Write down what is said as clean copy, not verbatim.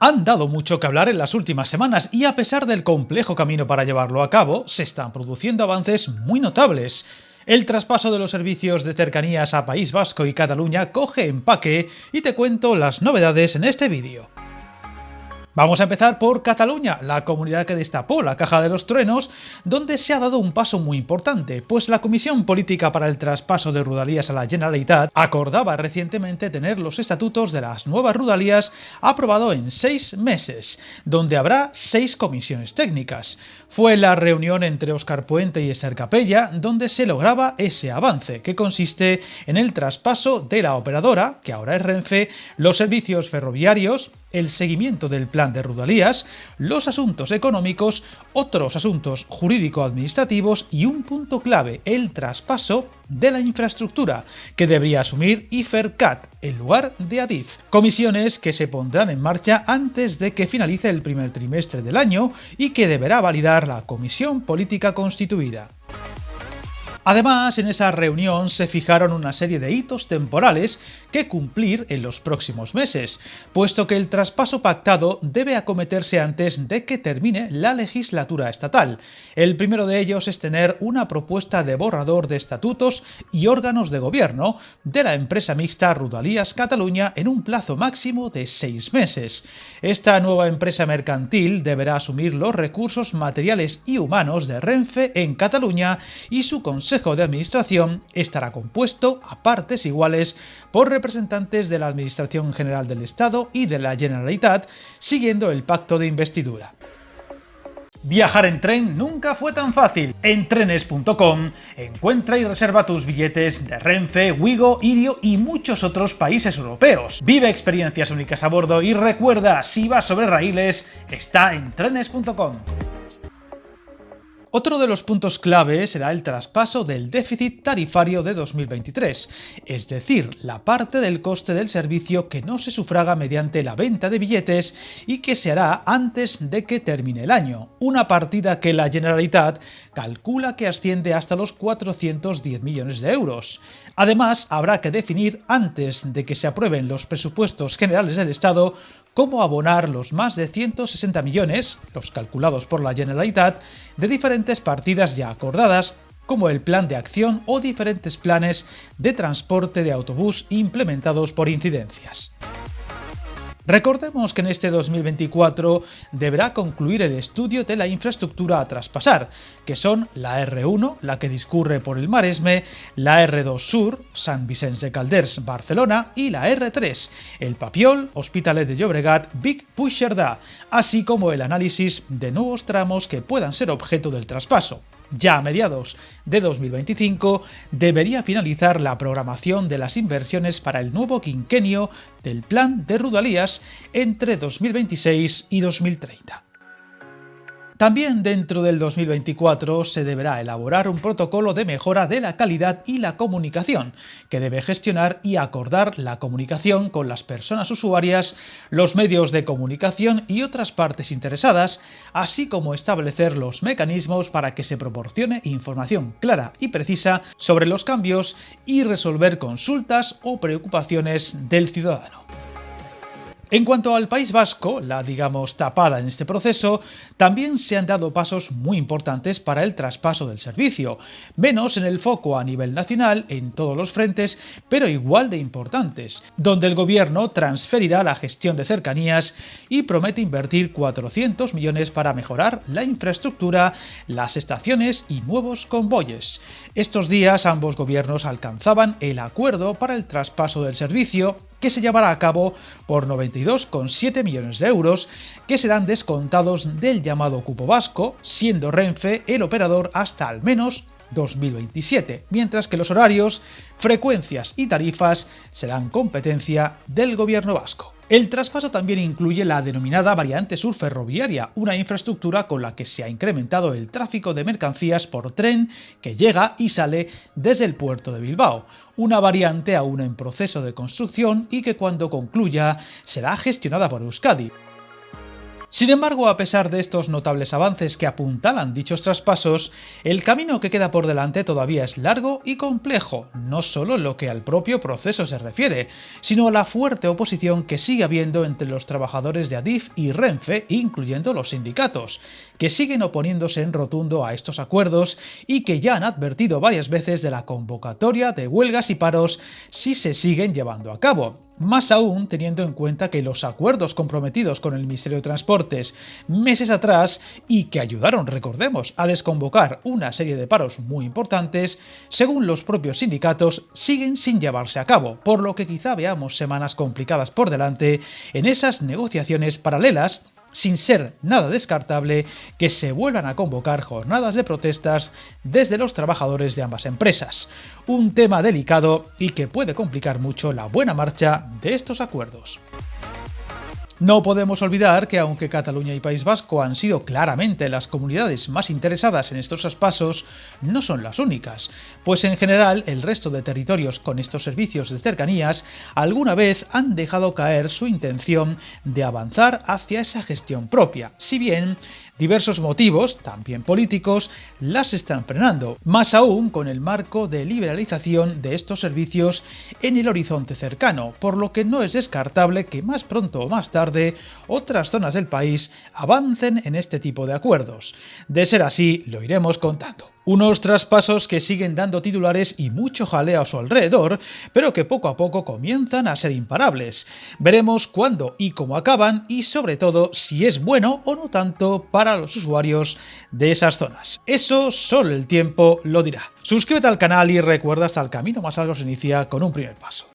Han dado mucho que hablar en las últimas semanas y a pesar del complejo camino para llevarlo a cabo, se están produciendo avances muy notables. El traspaso de los servicios de cercanías a País Vasco y Cataluña coge empaque y te cuento las novedades en este vídeo. Vamos a empezar por Cataluña, la comunidad que destapó la caja de los truenos, donde se ha dado un paso muy importante, pues la Comisión Política para el Traspaso de Rodalies a la Generalitat acordaba recientemente tener los estatutos de las nuevas Rodalies aprobado en 6 meses, donde habrá 6 comisiones técnicas. Fue la reunión entre Óscar Puente y Esther Capella donde se lograba ese avance, que consiste en el traspaso de la operadora, que ahora es Renfe, los servicios ferroviarios, el seguimiento del plan de Rodalies, los asuntos económicos, otros asuntos jurídico-administrativos y un punto clave, el traspaso de la infraestructura, que debería asumir Ifercat en lugar de Adif. Comisiones que se pondrán en marcha antes de que finalice el primer trimestre del año y que deberá validar la Comisión Política constituida. Además, en esa reunión se fijaron una serie de hitos temporales que cumplir en los próximos meses, puesto que el traspaso pactado debe acometerse antes de que termine la legislatura estatal. El primero de ellos es tener una propuesta de borrador de estatutos y órganos de gobierno de la empresa mixta Rodalies Cataluña en un plazo máximo de 6 meses. Esta nueva empresa mercantil deberá asumir los recursos materiales y humanos de Renfe en Cataluña y su Consejo de Administración estará compuesto a partes iguales por representantes de la Administración General del Estado y de la Generalitat, siguiendo el pacto de investidura. Viajar en tren nunca fue tan fácil. En trenes.com encuentra y reserva tus billetes de Renfe, Wigo, Irio y muchos otros países europeos. Vive experiencias únicas a bordo y recuerda, si vas sobre raíles, está en trenes.com. Otro de los puntos clave será el traspaso del déficit tarifario de 2023, es decir, la parte del coste del servicio que no se sufraga mediante la venta de billetes y que se hará antes de que termine el año, una partida que la Generalitat calcula que asciende hasta los 410 millones de euros. Además, habrá que definir antes de que se aprueben los presupuestos generales del Estado cómo abonar los más de 160 millones, los calculados por la Generalitat, de diferentes partidas ya acordadas, como el plan de acción o diferentes planes de transporte de autobús implementados por incidencias. Recordemos que en este 2024 deberá concluir el estudio de la infraestructura a traspasar, que son la R1, la que discurre por el Maresme, la R2 Sur, Sant Vicenç de Calders, Barcelona, y la R3, el Papiol, Hospitalet de Llobregat, Vic, Puigcerdà, así como el análisis de nuevos tramos que puedan ser objeto del traspaso. Ya a mediados de 2025 debería finalizar la programación de las inversiones para el nuevo quinquenio del plan de Rodalies entre 2026 y 2030. También dentro del 2024 se deberá elaborar un protocolo de mejora de la calidad y la comunicación, que debe gestionar y acordar la comunicación con las personas usuarias, los medios de comunicación y otras partes interesadas, así como establecer los mecanismos para que se proporcione información clara y precisa sobre los cambios y resolver consultas o preocupaciones del ciudadano. En cuanto al País Vasco, la digamos tapada en este proceso, también se han dado pasos muy importantes para el traspaso del servicio, menos en el foco a nivel nacional en todos los frentes, pero igual de importantes, donde el gobierno transferirá la gestión de cercanías y promete invertir 400 millones para mejorar la infraestructura, las estaciones y nuevos convoyes. Estos días ambos gobiernos alcanzaban el acuerdo para el traspaso del servicio, que se llevará a cabo por 92,7 millones de euros, que serán descontados del llamado cupo vasco, siendo Renfe el operador hasta al menos 2027, mientras que los horarios, frecuencias y tarifas serán competencia del gobierno vasco. El traspaso también incluye la denominada variante sur ferroviaria, una infraestructura con la que se ha incrementado el tráfico de mercancías por tren que llega y sale desde el puerto de Bilbao, una variante aún en proceso de construcción y que cuando concluya será gestionada por Euskadi. Sin embargo, a pesar de estos notables avances que apuntalan dichos traspasos, el camino que queda por delante todavía es largo y complejo, no solo en lo que al propio proceso se refiere, sino a la fuerte oposición que sigue habiendo entre los trabajadores de Adif y Renfe, incluyendo los sindicatos, que siguen oponiéndose en rotundo a estos acuerdos y que ya han advertido varias veces de la convocatoria de huelgas y paros si se siguen llevando a cabo. Más aún teniendo en cuenta que los acuerdos comprometidos con el Ministerio de Transportes meses atrás y que ayudaron, recordemos, a desconvocar una serie de paros muy importantes, según los propios sindicatos, siguen sin llevarse a cabo, por lo que quizá veamos semanas complicadas por delante en esas negociaciones paralelas, sin ser nada descartable que se vuelvan a convocar jornadas de protestas desde los trabajadores de ambas empresas. Un tema delicado y que puede complicar mucho la buena marcha de estos acuerdos. No podemos olvidar que aunque Cataluña y País Vasco han sido claramente las comunidades más interesadas en estos traspasos, no son las únicas, pues en general el resto de territorios con estos servicios de cercanías alguna vez han dejado caer su intención de avanzar hacia esa gestión propia, si bien diversos motivos, también políticos, las están frenando, más aún con el marco de liberalización de estos servicios en el horizonte cercano, por lo que no es descartable que más pronto o más tarde otras zonas del país avancen en este tipo de acuerdos. De ser así, lo iremos contando. Unos traspasos que siguen dando titulares y mucho jaleo a su alrededor, pero que poco a poco comienzan a ser imparables. Veremos cuándo y cómo acaban y sobre todo si es bueno o no tanto para los usuarios de esas zonas. Eso solo el tiempo lo dirá. Suscríbete al canal y recuerda, hasta el camino más largo se inicia con un primer paso.